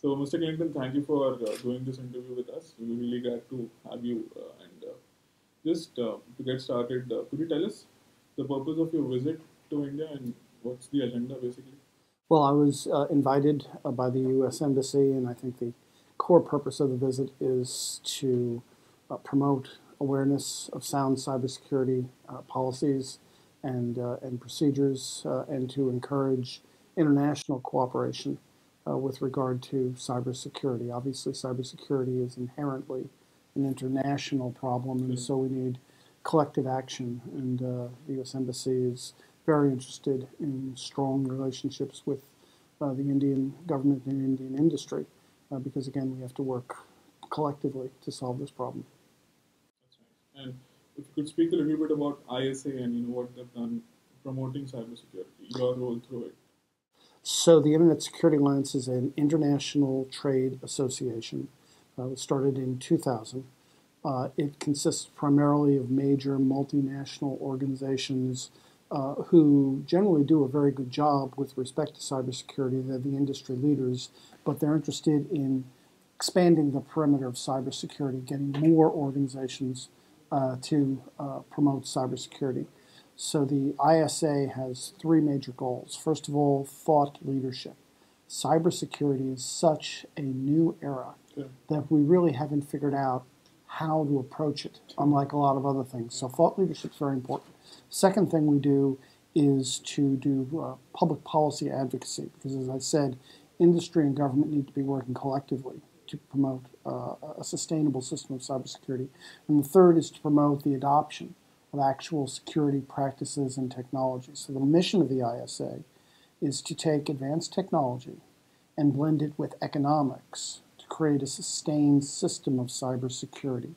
So, Mr. Clinton, thank you for doing this interview with us. We're really glad to have you. And just to get started, could you tell us the purpose of your visit to India and what's the agenda basically? Well, I was invited by the U.S. Embassy, and I think the core purpose of the visit is to promote awareness of sound cybersecurity policies and procedures, and to encourage international cooperation with regard to cybersecurity. Obviously, cybersecurity is inherently an international problem, and so we need collective action. And the U.S. Embassy is very interested in strong relationships with the Indian government and Indian industry, because again, we have to work collectively to solve this problem. That's nice. And if you could speak a little bit about ISA and what they've done promoting cybersecurity, your role through it. So the Internet Security Alliance is an international trade association. It started in 2000. It consists primarily of major multinational organizations who generally do a very good job with respect to cybersecurity. They're the industry leaders, but they're interested in expanding the perimeter of cybersecurity, getting more organizations to promote cybersecurity. So the ISA has three major goals. First of all, thought leadership. Cybersecurity is such a new era that we really haven't figured out how to approach it, unlike a lot of other things. So thought leadership is very important. Second thing we do is to do public policy advocacy, because as I said, industry and government need to be working collectively to promote a sustainable system of cybersecurity. And the third is to promote the adoption of actual security practices and technologies. So the mission of the ISA is to take advanced technology and blend it with economics to create a sustained system of cybersecurity.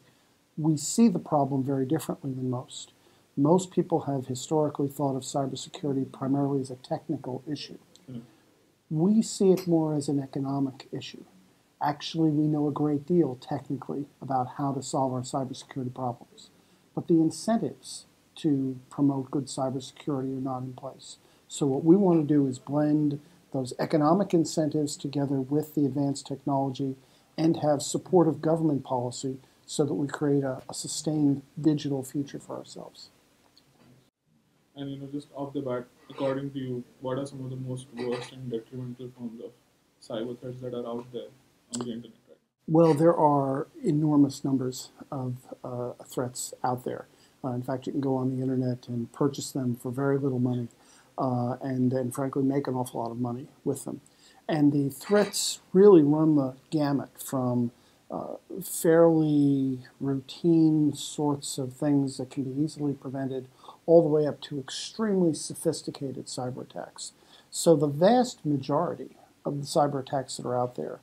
We see the problem very differently than most. Most people have historically thought of cybersecurity primarily as a technical issue. We see it more as an economic issue. Actually, we know a great deal technically about how to solve our cybersecurity problems, but the incentives to promote good cybersecurity are not in place. So what we want to do is blend those economic incentives together with the advanced technology and have supportive government policy so that we create a sustained digital future for ourselves. And just off the bat, according to you, what are some of the most worst and detrimental forms of cyber threats that are out there on the internet right now? Well, there are enormous numbers of threats out there. In fact, you can go on the internet and purchase them for very little money, and frankly make an awful lot of money with them. And the threats really run the gamut from fairly routine sorts of things that can be easily prevented all the way up to extremely sophisticated cyber attacks. So the vast majority of the cyber attacks that are out there,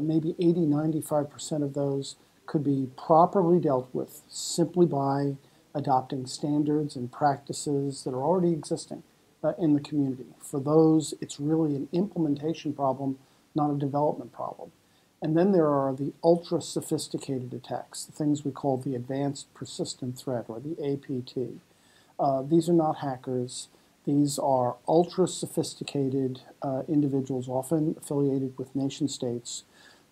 maybe 80–95% of those could be properly dealt with simply by adopting standards and practices that are already existing in the community. For those, it's really an implementation problem, not a development problem. And then there are the ultra-sophisticated attacks, the things we call the Advanced Persistent Threat, or the APT. These are not hackers. These are ultra-sophisticated individuals, often affiliated with nation states,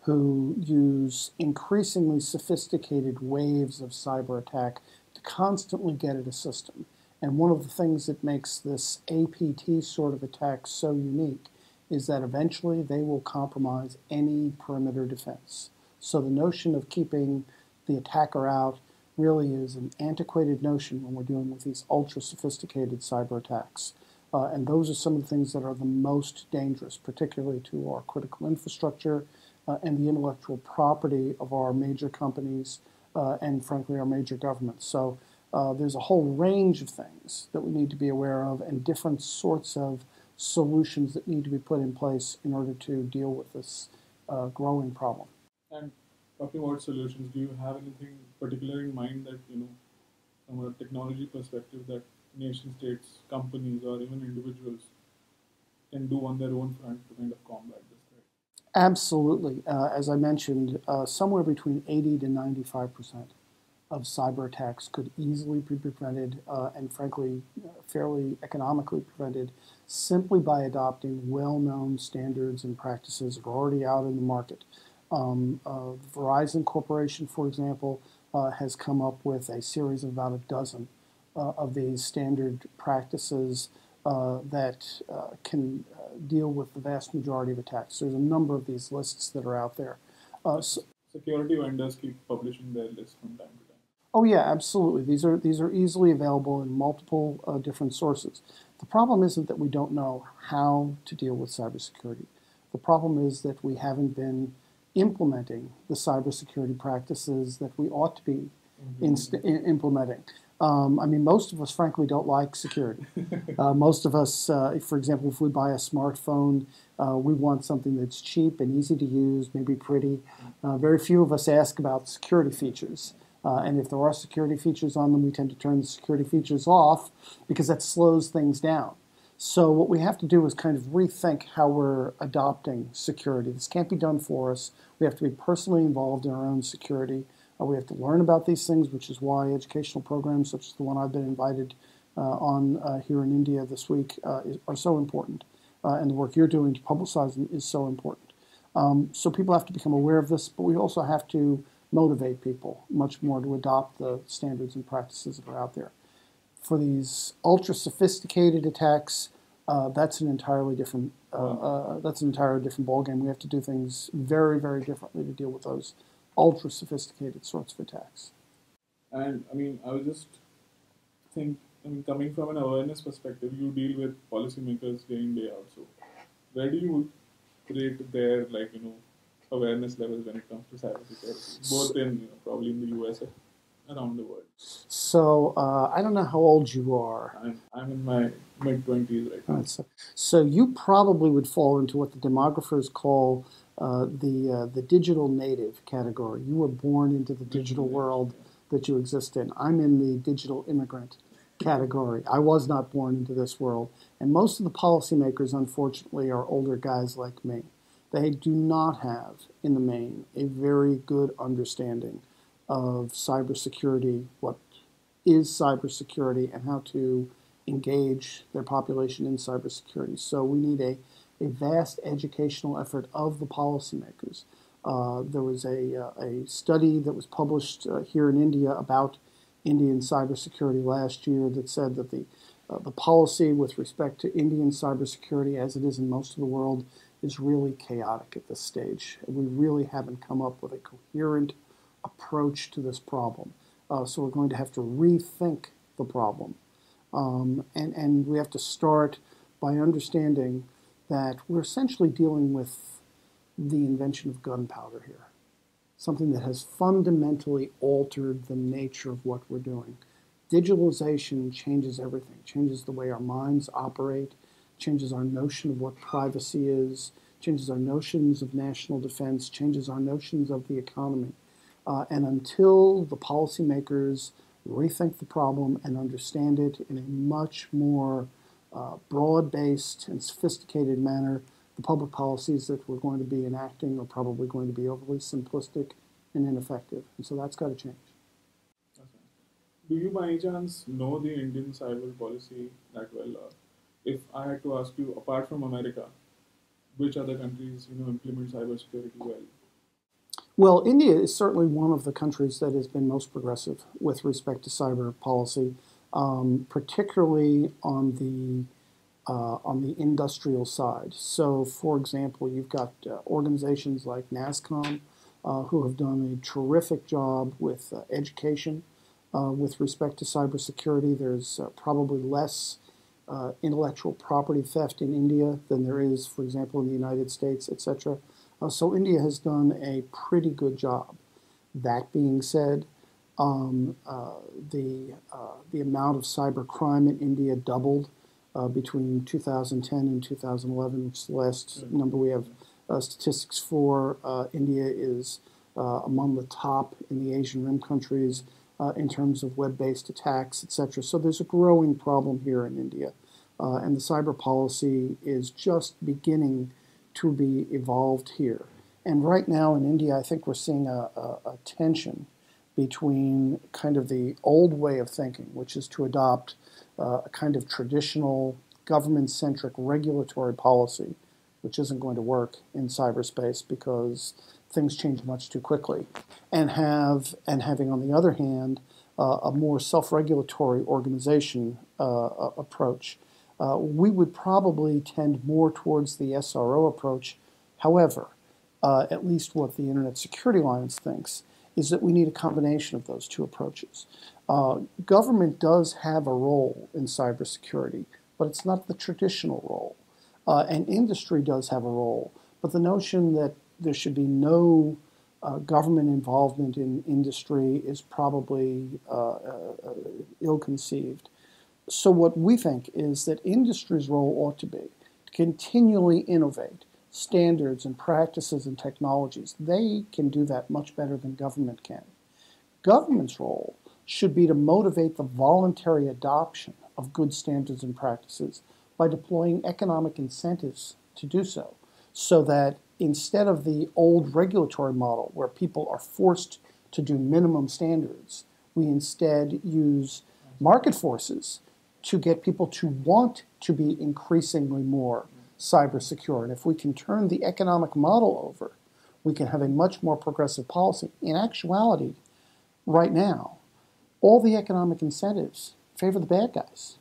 who use increasingly sophisticated waves of cyber attack to constantly get at a system. And one of the things that makes this APT sort of attack so unique is that eventually they will compromise any perimeter defense. So the notion of keeping the attacker out really is an antiquated notion when we're dealing with these ultra-sophisticated cyber attacks. And those are some of the things that are the most dangerous, particularly to our critical infrastructure and the intellectual property of our major companies and, frankly, our major governments. So there's a whole range of things that we need to be aware of and different sorts of solutions that need to be put in place in order to deal with this growing problem. And talking about solutions, do you have anything particular in mind that, from a technology perspective, that nation states, companies, or even individuals can do on their own front to kind of combat this threat? Absolutely. As I mentioned, somewhere between 80 to 95% of cyber attacks could easily be prevented and frankly fairly economically prevented simply by adopting well-known standards and practices that are already out in the market. Verizon Corporation, for example, has come up with a series of about a dozen of these standard practices that can deal with the vast majority of attacks. There's a number of these lists that are out there. Security vendors keep publishing their list from time to time. Oh yeah, absolutely. These are easily available in multiple different sources. The problem isn't that we don't know how to deal with cybersecurity. The problem is that we haven't been implementing the cybersecurity practices that we ought to be implementing. I mean, most of us, frankly, don't like security. Most of us, for example, if we buy a smartphone, we want something that's cheap and easy to use, maybe pretty. Very few of us ask about security features. And if there are security features on them, we tend to turn the security features off because that slows things down. So what we have to do is kind of rethink how we're adopting security. This can't be done for us. We have to be personally involved in our own security. We have to learn about these things, which is why educational programs such as the one I've been invited on here in India this week are so important. And the work you're doing to publicize them is so important. So people have to become aware of this, but we also have to motivate people much more to adopt the standards and practices that are out there. For these ultra sophisticated attacks, that's an entirely different ballgame. We have to do things very, very differently to deal with those ultra sophisticated sorts of attacks. And I mean, I was just coming from an awareness perspective, you deal with policymakers day in, day out. So where do you rate their awareness levels when it comes to cybersecurity, both in probably in the US and around the world? So I don't know how old you are. I'm in my mid-20s right now. So you probably would fall into what the demographers call the digital native category. You were born into the digital world that you exist in. I'm in the digital immigrant category. I was not born into this world. And most of the policymakers, unfortunately, are older guys like me. They do not have, in the main, a very good understanding of cybersecurity, what is cybersecurity, and how to engage their population in cybersecurity. So we need a vast educational effort of the policymakers. There was a study that was published here in India about Indian cybersecurity last year that said that the policy with respect to Indian cybersecurity, as it is in most of the world, is really chaotic at this stage. We really haven't come up with a coherent approach to this problem. So we're going to have to rethink the problem. And we have to start by understanding that we're essentially dealing with the invention of gunpowder here, something that has fundamentally altered the nature of what we're doing. Digitalization changes everything, changes the way our minds operate, changes our notion of what privacy is, changes our notions of national defense, changes our notions of the economy. And until the policymakers rethink the problem and understand it in a much more broad-based and sophisticated manner, the public policies that we're going to be enacting are probably going to be overly simplistic and ineffective. And so that's got to change. Okay. Do you by any chance know the Indian cyber policy that well? If I had to ask you, apart from America, which other countries implement cybersecurity well? Well, India is certainly one of the countries that has been most progressive with respect to cyber policy, particularly on the industrial side. So, for example, you've got organizations like NASCOM who have done a terrific job with education with respect to cybersecurity. There's probably less intellectual property theft in India than there is, for example, in the United States, etc. So India has done a pretty good job. That being said, the amount of cyber crime in India doubled between 2010 and 2011, which is the last number we have statistics for. India is among the top in the Asian Rim countries in terms of web-based attacks, etc. So there's a growing problem here in India. And the cyber policy is just beginning to be evolved here. And right now in India, I think we're seeing a tension between kind of the old way of thinking, which is to adopt a kind of traditional government-centric regulatory policy, which isn't going to work in cyberspace because things change much too quickly, and having on the other hand a more self-regulatory organization approach. We would probably tend more towards the SRO approach. However, at least what the Internet Security Alliance thinks is that we need a combination of those two approaches. Government does have a role in cybersecurity, but it's not the traditional role. And industry does have a role, but the notion that there should be no government involvement in industry is probably ill-conceived. So what we think is that industry's role ought to be to continually innovate standards and practices and technologies. They can do that much better than government can. Government's role should be to motivate the voluntary adoption of good standards and practices by deploying economic incentives to do so, so that instead of the old regulatory model where people are forced to do minimum standards, we instead use market forces to get people to want to be increasingly more cyber secure. And if we can turn the economic model over, we can have a much more progressive policy. In actuality, right now, all the economic incentives favor the bad guys.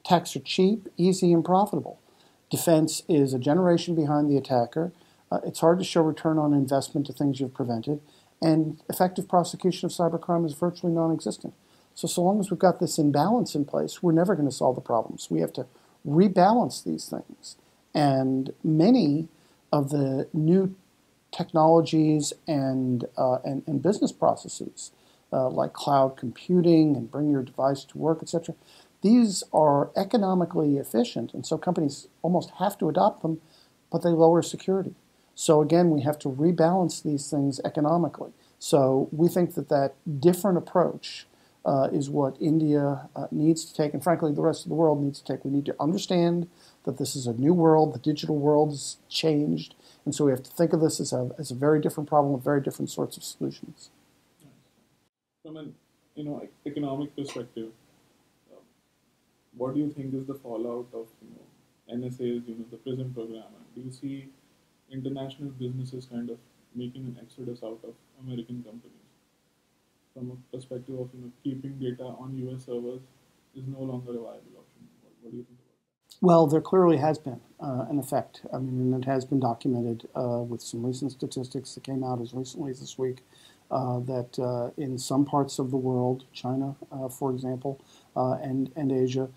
Attacks are cheap, easy, and profitable. Defense is a generation behind the attacker. It's hard to show return on investment to things you've prevented. And effective prosecution of cybercrime is virtually non-existent. So long as we've got this imbalance in place, we're never going to solve the problems. We have to rebalance these things. And many of the new technologies and business processes, like cloud computing and bring your device to work, etc., these are economically efficient, and so companies almost have to adopt them, but they lower security. So again, we have to rebalance these things economically. So we think that that different approach is what India needs to take, and frankly, the rest of the world needs to take. We need to understand that this is a new world. The digital world has changed, and so we have to think of this as a very different problem with very different sorts of solutions. From an economic perspective, what do you think is the fallout of NSA's the PRISM program? Do you see international businesses kind of making an exodus out of American companies? From a perspective of keeping data on US servers is no longer a viable option. What do you think about that? Well, there clearly has been an effect. I mean, and it has been documented with some recent statistics that came out as recently as this week that in some parts of the world, China, for example, and Asia,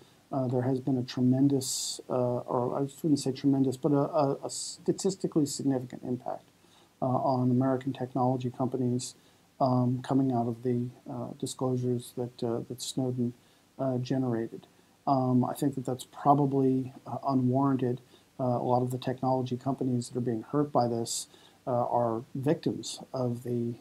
there has been a tremendous, or I wouldn't say tremendous, but a statistically significant impact on American technology companies coming out of the disclosures that Snowden generated. I think that that's probably unwarranted. A lot of the technology companies that are being hurt by this are victims of the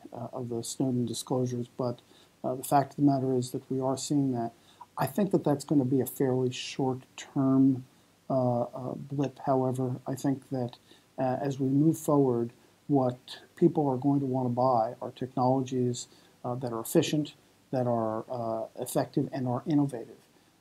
Snowden disclosures. But the fact of the matter is that we are seeing that. I think that that's going to be a fairly short-term blip. However, I think that as we move forward, what people are going to want to buy are technologies that are efficient, that are effective, and are innovative.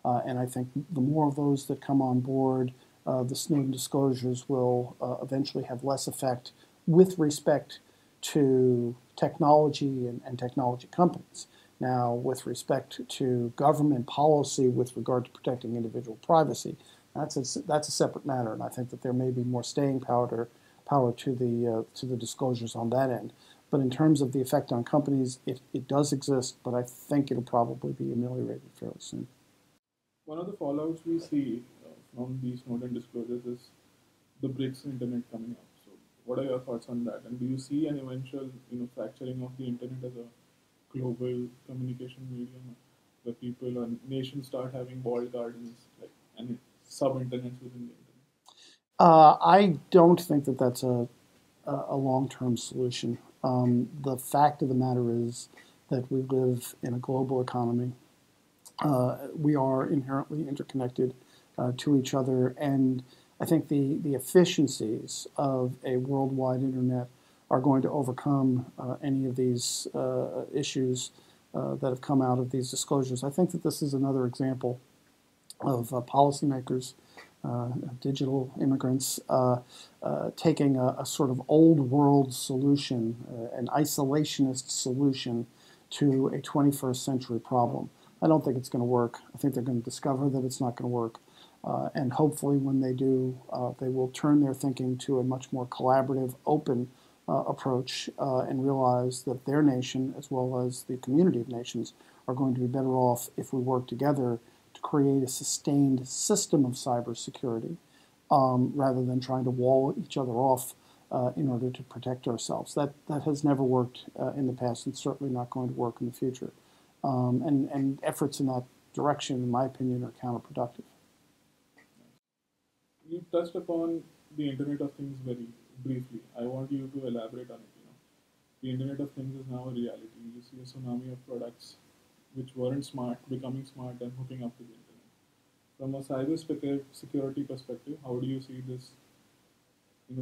And I think the more of those that come on board, the Snowden disclosures will eventually have less effect with respect to technology and technology companies. Now, with respect to government policy with regard to protecting individual privacy, that's a separate matter, and I think that there may be more staying power to the disclosures on that end. But in terms of the effect on companies, it does exist, but I think it'll probably be ameliorated fairly soon. One of the fallouts we see from these Snowden disclosures is the Blixen internet coming up. So, what are your thoughts on that? And do you see an eventual, fracturing of the internet as a global communication medium, where people or nations start having walled gardens, like and sub-internets within the internet? I don't think that that's a long-term solution. The fact of the matter is that we live in a global economy. We are inherently interconnected to each other, and I think the efficiencies of a worldwide internet are going to overcome any of these issues that have come out of these disclosures. I think that this is another example of policymakers, digital immigrants, taking a sort of old world solution, an isolationist solution to a 21st century problem. I don't think it's going to work. I think they're going to discover that it's not going to work. And hopefully when they do, they will turn their thinking to a much more collaborative, open approach and realize that their nation, as well as the community of nations, are going to be better off if we work together to create a sustained system of cybersecurity rather than trying to wall each other off in order to protect ourselves. That has never worked in the past and certainly not going to work in the future. And efforts in that direction, in my opinion, are counterproductive. You touched upon the Internet of Things very briefly. I want you to elaborate on it. The Internet of Things is now a reality. You see a tsunami of products which weren't smart, becoming smart and hooking up to the Internet. From a cyber security perspective, how do you see this,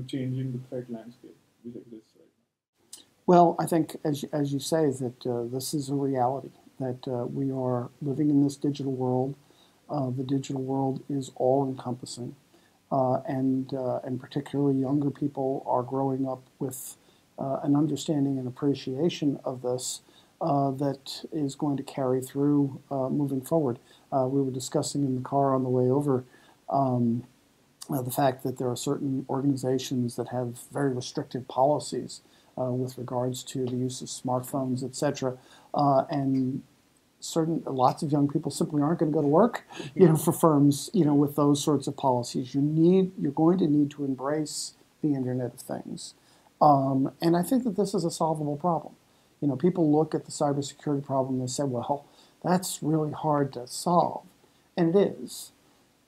changing the threat landscape which exists right now? Well, I think, as you say, that this is a reality, that we are living in this digital world. The digital world is all-encompassing, and particularly younger people are growing up with an understanding and appreciation of this that is going to carry through moving forward. We were discussing in the car on the way over the fact that there are certain organizations that have very restrictive policies with regards to the use of smartphones, etc. And lots of young people simply aren't going to go to work, for firms, with those sorts of policies. You're going to need to embrace the Internet of Things, and I think that this is a solvable problem. People look at the cybersecurity problem and they say, well, that's really hard to solve, and it is.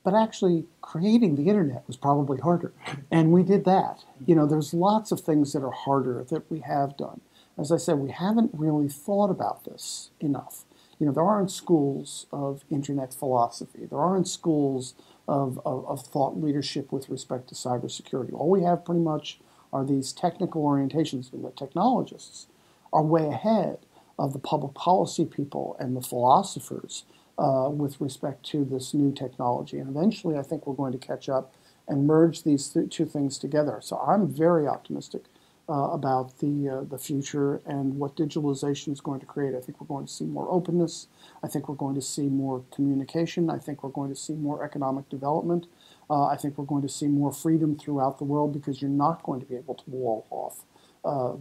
But actually, creating the Internet was probably harder, and we did that. There's lots of things that are harder that we have done. As I said, we haven't really thought about this enough. There aren't schools of Internet philosophy. There aren't schools of thought leadership with respect to cybersecurity. All we have pretty much are these technical orientations, and the technologists are way ahead of the public policy people and the philosophers with respect to this new technology. And eventually, I think we're going to catch up and merge these two things together. So I'm very optimistic about the future and what digitalization is going to create. I think we're going to see more openness. I think we're going to see more communication. I think we're going to see more economic development. I think we're going to see more freedom throughout the world because you're not going to be able to wall off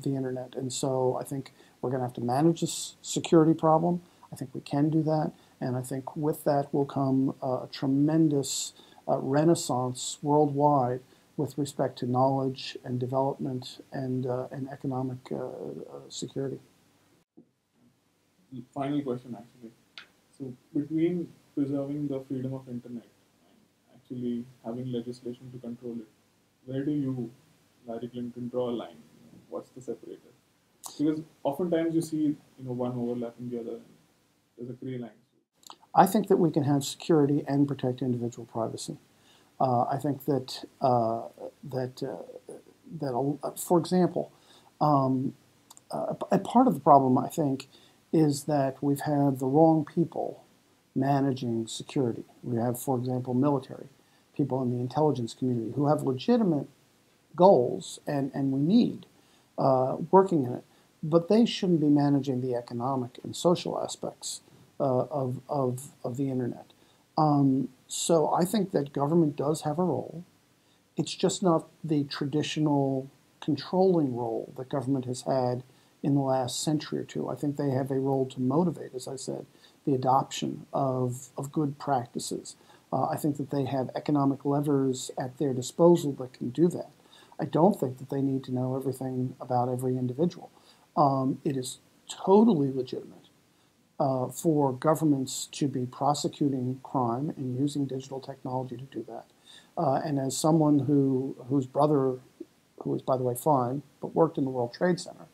the Internet. And so I think we're going to have to manage this security problem. I think we can do that. And I think with that will come a tremendous renaissance worldwide with respect to knowledge and development and economic security. Final question, actually. So between preserving the freedom of Internet and actually having legislation to control it, where do you, Larry Clinton, draw a line? What's the separator? Because oftentimes you see, one overlapping the other, and there's a gray line. I think that we can have security and protect individual privacy. I think that for example, a part of the problem, I think, is that we've had the wrong people managing security. We have, for example, military people in the intelligence community who have legitimate goals, and we need working in it, but they shouldn't be managing the economic and social aspects of the Internet. So I think that government does have a role. It's just not the traditional controlling role that government has had in the last century or two. I think they have a role to motivate, as I said, the adoption of good practices. I think that they have economic levers at their disposal that can do that. I don't think that they need to know everything about every individual. It is totally legitimate for governments to be prosecuting crime and using digital technology to do that. And as someone whose brother, who is, by the way, fine, but worked in the World Trade Center,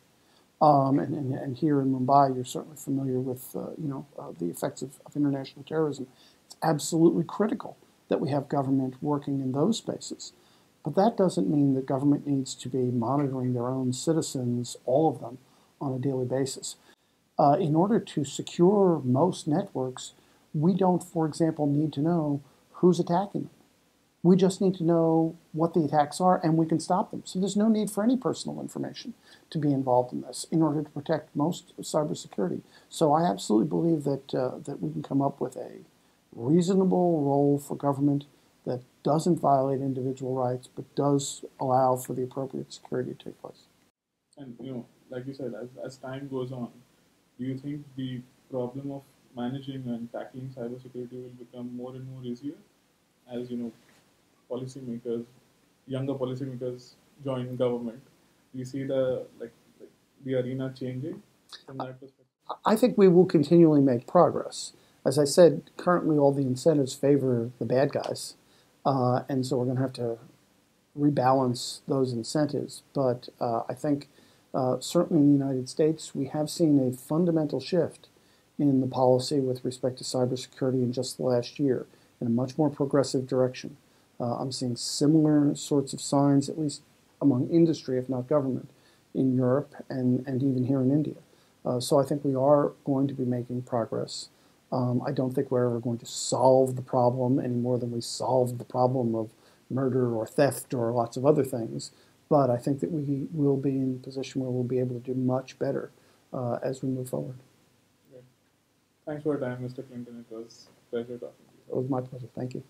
and here in Mumbai, you're certainly familiar with the effects of international terrorism. It's absolutely critical that we have government working in those spaces. But that doesn't mean that government needs to be monitoring their own citizens, all of them, on a daily basis. In order to secure most networks, we don't, for example, need to know who's attacking them. We just need to know what the attacks are and we can stop them. So there's no need for any personal information to be involved in this in order to protect most cybersecurity. So I absolutely believe that we can come up with a reasonable role for government that doesn't violate individual rights but does allow for the appropriate security to take place. And like you said, as time goes on, do you think the problem of managing and tackling cybersecurity will become more and more easier as policymakers, younger policymakers join government? We see like the arena changing from that perspective. I think we will continually make progress. As I said, currently all the incentives favor the bad guys, and so we're going to have to rebalance those incentives. But I think certainly in the United States, we have seen a fundamental shift in the policy with respect to cybersecurity in just the last year in a much more progressive direction. I'm seeing similar sorts of signs, at least among industry, if not government, in Europe and even here in India. So I think we are going to be making progress. I don't think we're ever going to solve the problem any more than we solved the problem of murder or theft or lots of other things. But I think that we will be in a position where we'll be able to do much better as we move forward. Great. Thanks for your time, Mr. Clinton. It was a pleasure talking to you. It was my pleasure. Thank you.